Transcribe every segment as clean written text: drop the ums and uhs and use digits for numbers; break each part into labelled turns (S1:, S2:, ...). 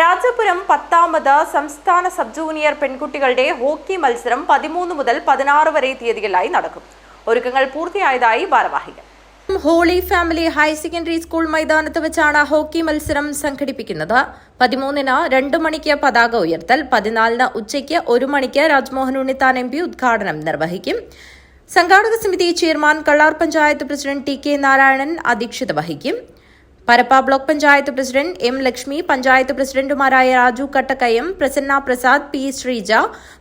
S1: രാജപുരം 10ാമത് സംസ്ഥാന sub junior പെൺകുട്ടികളുടെ hockey മത്സരം 13 മുതൽ 16 വരെ തീയതികളിലായി നടക്കും. ഒരുക്കങ്ങൾ പൂർത്തിയായതായി ഭാരവാഹികൾ. Holy Family Higher Secondary School മൈതാനത്ത് വെച്ചാണ് ഹോക്കി മത്സരം സംഘടിപ്പിക്കുന്നത്. 13-ന് 2 മണിക്ക് പതാക ഉയർത്തൽ, 14-ന് ഉച്ചയ്ക്ക് 1 മണിക്ക് രാജ്മോഹൻ ഉണ്ണിത്താൻ MP ഉദ്ഘാടനം നിർവഹിക്കും. സംഘാടക സമിതി chairman Kallar panchayat president TK Narayanan അധ്യക്ഷത വഹിക്കും. Parappa block panchayat president M Lakshmi, panchayat പ്രസിഡന്റുമാരായ രാജു കട്ടക്കയം, പ്രസന്ന പ്രസാദ്, P ശ്രീജ,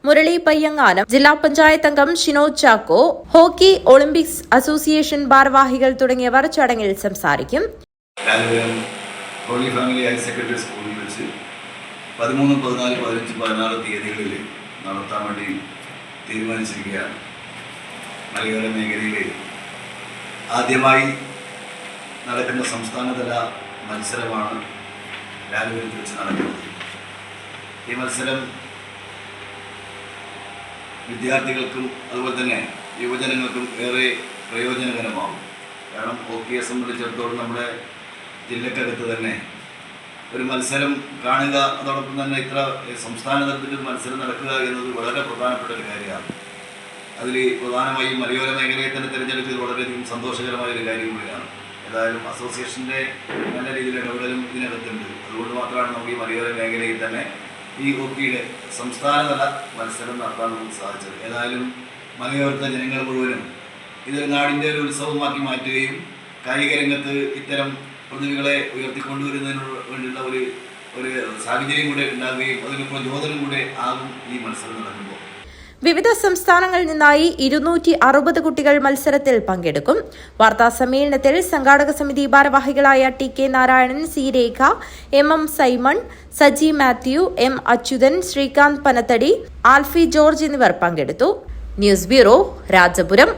S1: മുരളി പയ്യങ്ങാനം, ജില്ലാ പഞ്ചായത്ത് അംഗം Shinoj Chacko, hockey Olympics association ഭാരവാഹികൾ തുടങ്ങിയവർ ചടങ്ങിൽ സംസാരിക്കും.
S2: ഹോളി ഫാമിലി ഹയർ സെക്കൻഡറി സ്കൂളിൽ വെച്ച് 13, 14, 15, 16 തീയതികളിൽ നടത്താൻ വേണ്ടി തീരുമാനിച്ചിരിക്കുകയാണ്. മലയോര മേഖലയിൽ ആദ്യമായി നടക്കുന്ന സംസ്ഥാനതല മത്സരമാണ് രാജപുരത്ത് വെച്ച് നടക്കുന്നത്. ഈ മത്സരം വിദ്യാർത്ഥികൾക്കും അതുപോലെ തന്നെ യുവജനങ്ങൾക്കും ഏറെ പ്രയോജനകരമാകും. കാരണം ഹോക്കിയെ സംബന്ധിച്ചിടത്തോളം നമ്മുടെ ജില്ലക്കകത്ത് തന്നെ ഒരു മത്സരം കാണുക, അതോടൊപ്പം തന്നെ ഇത്ര സംസ്ഥാന തലത്തിൽ മത്സരം നടക്കുക എന്നത് വളരെ പ്രധാനപ്പെട്ട ഒരു കാര്യമാണ്. അതിൽ പ്രധാനമായും മലയോര മേഖലയെ തന്നെ തിരഞ്ഞെടുത്തത് വളരെയധികം സന്തോഷകരമായൊരു കാര്യം കൂടിയാണ്. ഏതായാലും അസോസിയേഷൻ്റെ നല്ല രീതിയിൽ ഇടപെടലും ഇതിനകത്തുണ്ട്. അതുകൊണ്ട് മാത്രമാണ് നമുക്ക് ഈ മലയോര മേഖലയിൽ തന്നെ ഈ ഹോക്കിയുടെ സംസ്ഥാനതല മത്സരം നടത്താൻ നമുക്ക് സാധിച്ചത്. ഏതായാലും മലയോരത്തെ ജനങ്ങൾ മുഴുവനും ഇത് നാടിൻ്റെ ഒരു ഉത്സവമാക്കി മാറ്റുകയും കായിക രംഗത്ത് ഇത്തരം പ്രതിഭകളെ ഉയർത്തിക്കൊണ്ടുവരുന്നതിന് വേണ്ടിയുള്ള ഒരു സാഹചര്യം കൂടെ ഉണ്ടാകുകയും അതിന് പ്രചോദനം കൂടെ ആകും ഈ മത്സരം നടക്കുമ്പോൾ.
S1: വിവിധ സംസ്ഥാനങ്ങളിൽ നിന്നായി 260 കുട്ടികൾ മത്സരത്തിൽ പങ്കെടുക്കും. വാർത്താ സമ്മേളനത്തിൽ സംഘാടക സമിതി ഭാരവാഹികളായ TK Narayanan, C Rekha, MM Simon, Saji Mathew, M Achuthan, Sreekanth Panathady, Alphy George എന്നിവർ പങ്കെടുത്തു. News bureau, Rajapuram.